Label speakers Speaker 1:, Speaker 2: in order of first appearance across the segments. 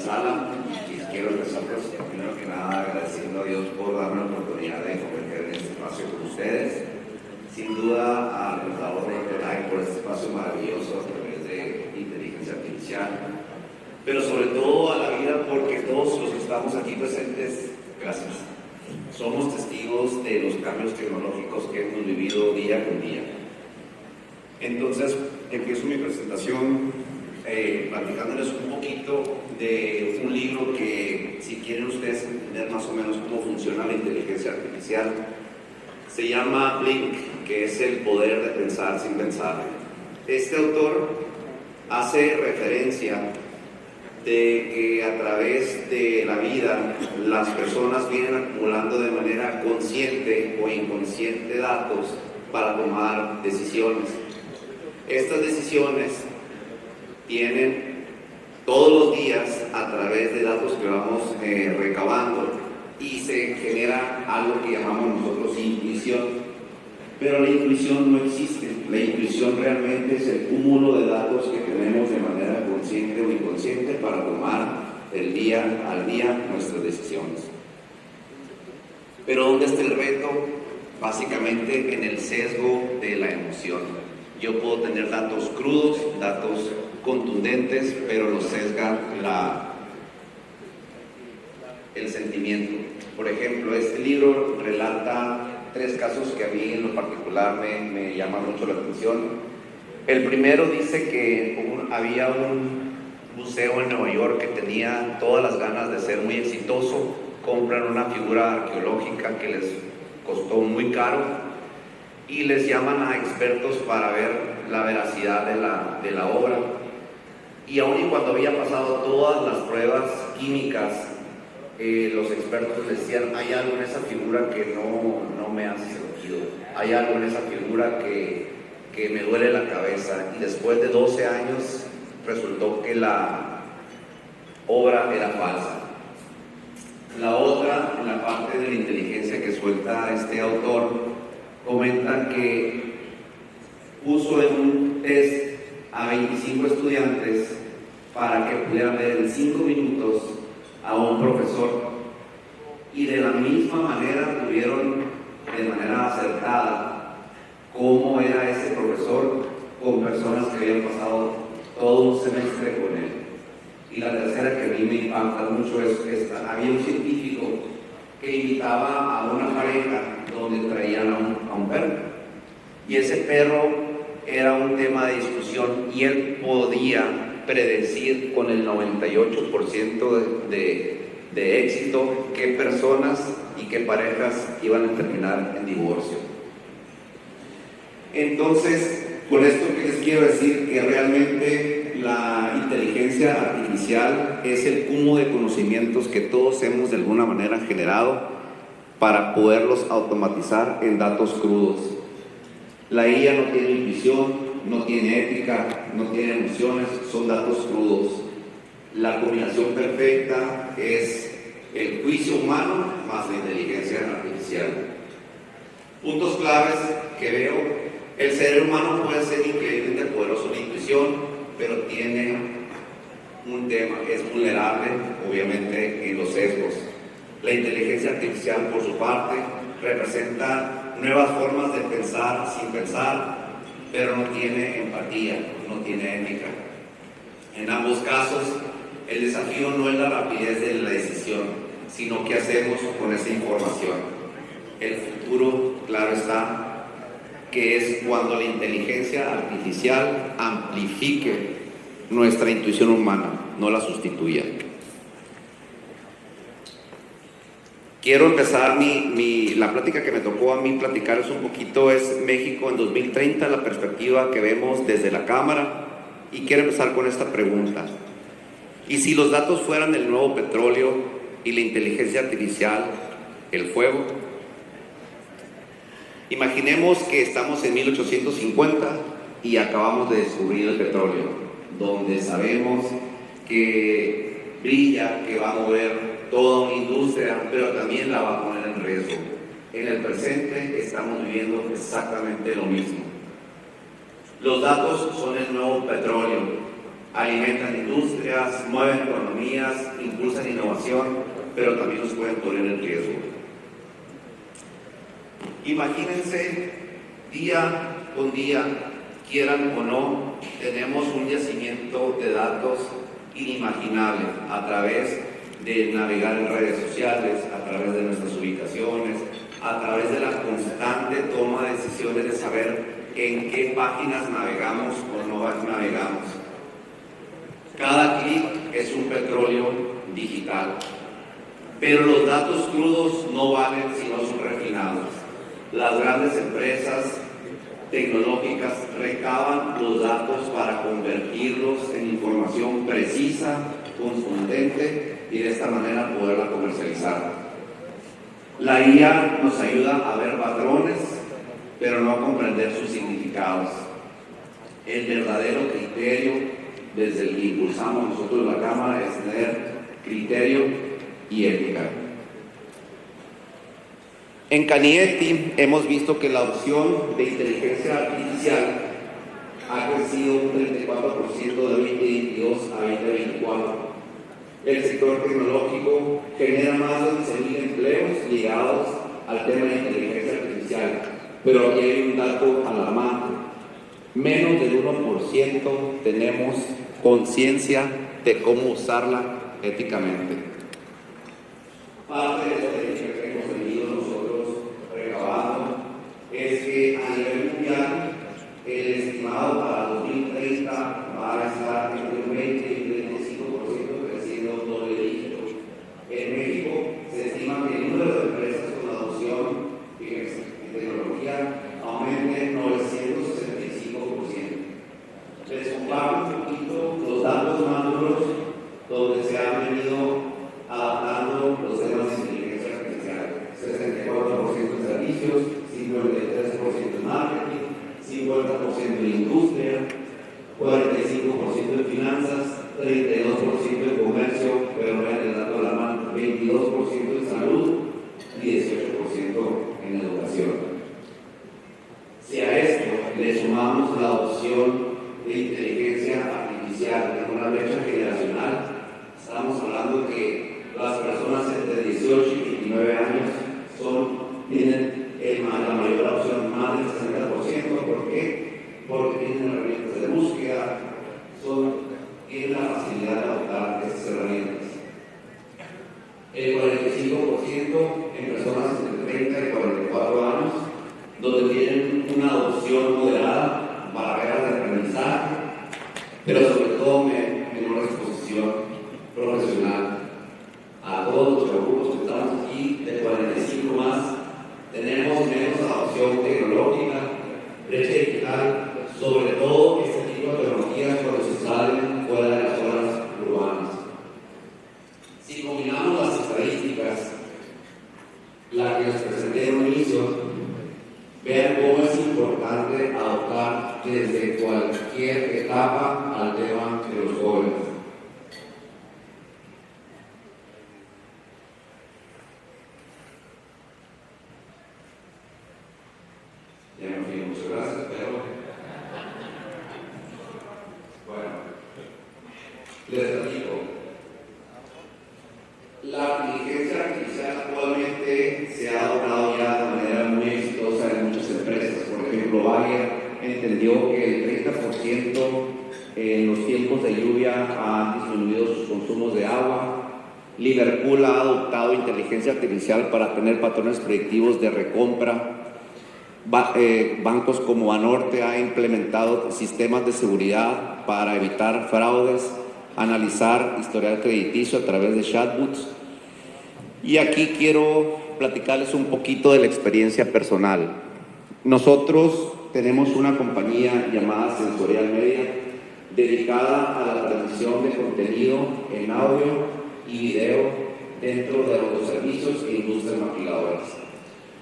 Speaker 1: sala y quiero empezar pues, primero que nada agradeciendo a Dios por darme la oportunidad de convertir en este espacio con ustedes. Sin duda al contador de Internet por este espacio maravilloso a través de inteligencia artificial, pero sobre todo a la vida porque todos los que estamos aquí presentes, gracias. Somos testigos de los cambios tecnológicos que hemos vivido día con día. Entonces, empiezo mi presentación platicándoles un poquito de un libro que, si quieren ustedes entender más o menos cómo funciona la inteligencia artificial, se llama Blink, que es el poder de pensar sin pensar. Este autor hace referencia de que a través de la vida las personas vienen acumulando de manera consciente o inconsciente datos para tomar decisiones. Estas decisiones tienen todos los días a través de datos que vamos recabando y se genera algo que llamamos nosotros intuición. Pero la intuición no existe. La intuición realmente es el cúmulo de datos que tenemos de manera consciente o inconsciente para tomar del día al día nuestras decisiones. Pero ¿dónde está el reto? Básicamente en el sesgo de la emoción. Yo puedo tener datos crudos, datos contundentes, pero los sesga el sentimiento. Por ejemplo, este libro relata 3 casos que a mí en lo particular me llaman mucho la atención. El primero dice que había un museo en Nueva York que tenía todas las ganas de ser muy exitoso. Compran una figura arqueológica que les costó muy caro y les llaman a expertos para ver la veracidad de la obra. Y aun y cuando había pasado todas las pruebas químicas, los expertos les decían: hay algo en esa figura que no me hace sentido, hay algo en esa figura que me duele la cabeza. Y después de 12 años resultó que la obra era falsa. La otra, en la parte de la inteligencia que suelta este autor, comenta que puso en un test a 25 estudiantes para que pudieran ver en 5 minutos a un profesor, y de la misma manera tuvieron de manera acertada cómo era ese profesor con personas que habían pasado todo un semestre con él. Y la tercera, que a mí me impacta mucho, es esta: había un científico que invitaba a una pareja donde traían a un perro, y ese perro era un tema de discusión y él podía predecir con el 98% de éxito qué personas y qué parejas iban a terminar en divorcio. Entonces, con esto que les quiero decir, que realmente la inteligencia artificial es el cúmulo de conocimientos que todos hemos de alguna manera generado para poderlos automatizar en datos crudos. La IA no tiene intuición, no tiene ética, no tiene emociones, son datos crudos. La combinación perfecta es el juicio humano más la inteligencia artificial. Puntos claves que veo: el cerebro humano puede ser increíblemente poderoso en intuición, pero tiene un tema, es vulnerable obviamente en los sesgos. La inteligencia artificial, por su parte, representa nuevas formas de pensar sin pensar, pero no tiene empatía, no tiene ética. En ambos casos, el desafío no es la rapidez de la decisión, sino qué hacemos con esa información. El futuro, claro está, que es cuando la inteligencia artificial amplifique nuestra intuición humana, no la sustituya. Quiero empezar la plática que me tocó a mí platicarles un poquito, es México en 2030, la perspectiva que vemos desde la Cámara, y quiero empezar con esta pregunta: ¿y si los datos fueran el nuevo petróleo y la inteligencia artificial el fuego? Imaginemos que estamos en 1850 y acabamos de descubrir el petróleo, donde sabemos que brilla, que va a mover toda una industria, pero también la va a poner en riesgo. En el presente estamos viviendo exactamente lo mismo. Los datos son el nuevo petróleo. alimentan industrias, mueven economías, impulsan innovación, pero también nos pueden poner en riesgo. Imagínense, día con día, quieran o no, tenemos un yacimiento de datos inimaginable a través de navegar en redes sociales, a través de nuestras ubicaciones, a través de la constante toma de decisiones de saber en qué páginas navegamos o no navegamos. Cada clic es un petróleo digital, pero los datos crudos no valen si no son refinados. Las grandes empresas tecnológicas recaban los datos para convertirlos en información precisa, contundente y de esta manera poderla comercializar. La IA nos ayuda a ver patrones, pero no a comprender sus significados. El verdadero criterio, desde el que impulsamos nosotros en la Cámara, es tener criterio y ética. En Canietti hemos visto que la opción de inteligencia artificial ha crecido un 34% de 2022 a 2024. El sector tecnológico genera más de 11.000 empleos ligados al tema de inteligencia artificial, pero aquí hay un dato alarmante. Menos del 1% tenemos conciencia de cómo usarla éticamente. Parte de lo que hemos tenido nosotros recabando es que a nivel mundial el estimado para 2030 va a estar entre un 20 y un 25% creciendo doble dígito. En México se estima que el número de empresas con adopción en tecnología aumente 965%. Les comparto un poquito los datos más duros donde se han venido adaptando los temas de inteligencia artificial. 64% en servicios, 53% en marketing, 50% en industria, 45% en finanzas, 32% en comercio, pero vean el dato a la mano, 22% en salud y 18% en educación. Si a esto le sumamos la adopción de inteligencia artificial en una brecha generacional, estamos hablando que las personas entre 18 y 29 años tienen la mayor adopción, más del 60%. ¿Por qué? Porque tienen herramientas de búsqueda, tienen la facilidad de adoptar estas herramientas. El 45% en personas entre 30 y 44 años, donde tienen una adopción moderada, barreras de aprendizaje, pero sobre todo menor exposición profesional. A todos los grupos que estamos aquí, de 45 más, tenemos menos adopción tecnológica, brecha digital, sobre todo este tipo de tecnologías cuando se salen fuera de las zonas urbanas. Si combinamos las estadísticas, la que les presenté en un inicio, vean cómo es importante adoptar desde cualquier etapa al tema de los jóvenes. Ya me fui, muchas gracias, pero bueno, les platico. La inteligencia artificial actualmente se ha adoptado ya de manera muy exitosa en muchas empresas. Por ejemplo, Bayer entendió que el 30% en los tiempos de lluvia han disminuido sus consumos de agua. Liverpool ha adoptado inteligencia artificial para tener patrones predictivos de recompra. Bancos como Banorte ha implementado sistemas de seguridad para evitar fraudes, analizar historial crediticio a través de chatbots. Y aquí quiero platicarles un poquito de la experiencia personal. Nosotros tenemos una compañía llamada Sensorial Media, dedicada a la transmisión de contenido en audio y video dentro de los servicios e industrias maquiladoras.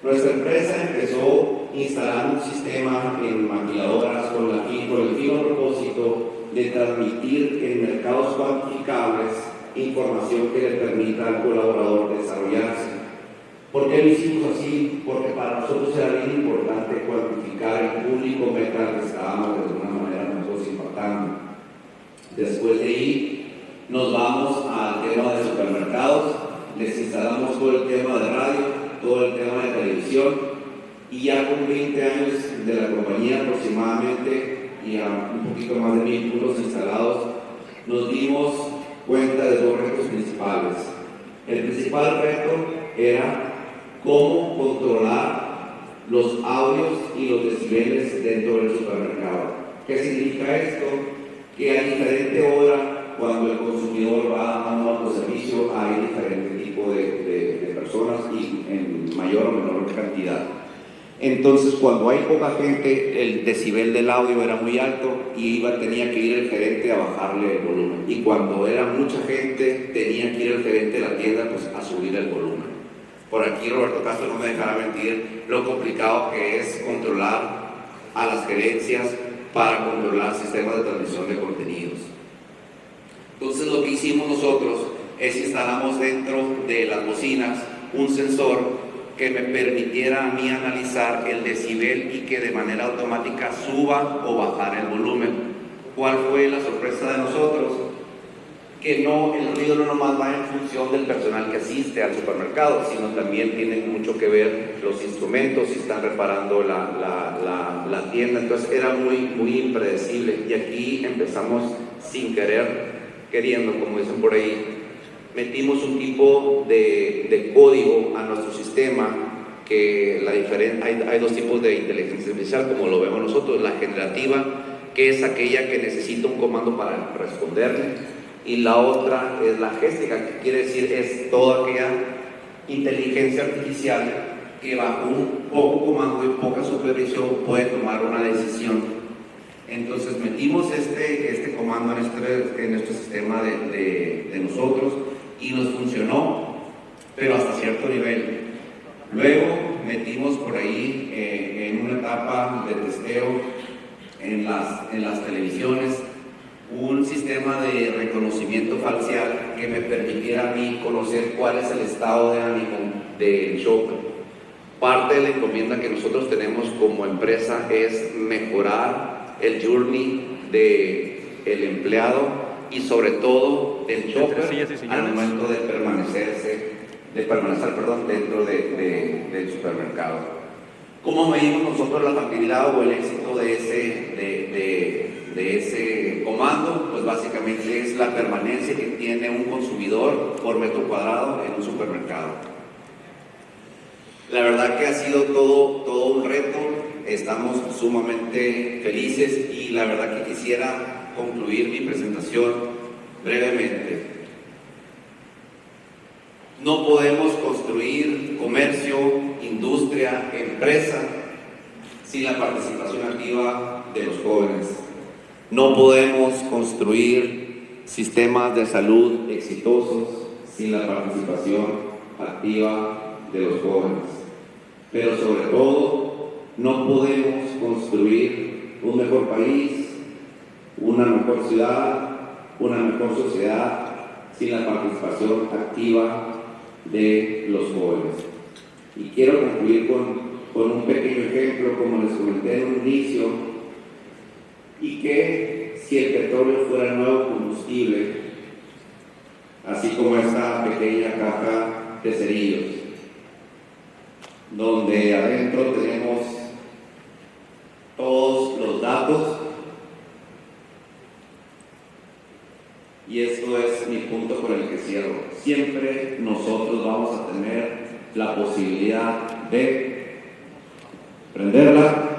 Speaker 1: Nuestra empresa empezó instalando un sistema en maquiladoras con el fijo propósito de transmitir en mercados cuantificables información que le permita al colaborador desarrollarse. ¿Por qué lo hicimos así? Porque para nosotros era bien importante cuantificar el público meta que estábamos de alguna manera nosotros impactando. Después de ahí nos vamos al tema de supermercados, les instalamos todo el tema de radio, todo el tema de televisión, y ya con 20 años de la compañía aproximadamente y a un poquito más de 1000 puntos instalados, nos dimos cuenta de dos retos principales. El principal reto era cómo controlar los audios y los decibeles dentro del supermercado. ¿Qué significa esto? Que a diferente hora, cuando el consumidor va a un autoservicio, hay diferente tipo de personas y en mayor o menor cantidad. Entonces, cuando hay poca gente, el decibel del audio era muy alto y tenía que ir el gerente a bajarle el volumen. Y cuando era mucha gente, tenía que ir el gerente de la tienda pues, a subir el volumen. Por aquí Roberto Castro no me dejará mentir lo complicado que es controlar a las gerencias para controlar sistemas de transmisión de contenidos. Entonces, lo que hicimos nosotros es instalamos dentro de las bocinas un sensor que me permitiera a mí analizar el decibel y que de manera automática suba o bajar el volumen. ¿Cuál fue la sorpresa de nosotros? Que no, el ruido no nomás va en función del personal que asiste al supermercado, sino también tienen mucho que ver los instrumentos, si están reparando la tienda. Entonces era muy impredecible, y aquí empezamos sin querer, queriendo, como dicen por ahí. Metimos un tipo de código a nuestro sistema, que hay dos tipos de inteligencia artificial, como lo vemos nosotros: la generativa, que es aquella que necesita un comando para responderle, y la otra es la géstica, que quiere decir es toda aquella inteligencia artificial que bajo un poco comando y poca supervisión puede tomar una decisión. Entonces metimos este comando en nuestro sistema de nosotros, y nos funcionó, pero hasta cierto nivel. Luego metimos por ahí en una etapa de testeo en las televisiones un sistema de reconocimiento facial que me permitiera a mí conocer cuál es el estado de ánimo del shopper. Parte de la encomienda que nosotros tenemos como empresa es mejorar el journey del empleado y sobre todo del shopper al momento de permanecer dentro del supermercado. ¿Cómo medimos nosotros la factibilidad o el éxito de ese comando? Pues básicamente es la permanencia que tiene un consumidor por metro cuadrado en un supermercado. La verdad que ha sido todo un reto, estamos sumamente felices, y la verdad que quisiera concluir mi presentación brevemente. No podemos construir comercio, industria, empresa sin la participación activa de los jóvenes. No podemos construir sistemas de salud exitosos sin la participación activa de los jóvenes. Pero sobre todo, no podemos construir un mejor país, una mejor ciudad, una mejor sociedad sin la participación activa de los jóvenes. Y quiero concluir con un pequeño ejemplo, como les comenté en un inicio, y que si el petróleo fuera el nuevo combustible, así como esta pequeña caja de cerillos, donde adentro tenemos todos los datos, y esto es mi punto con el que cierro. Siempre nosotros vamos a tener la posibilidad de prenderla,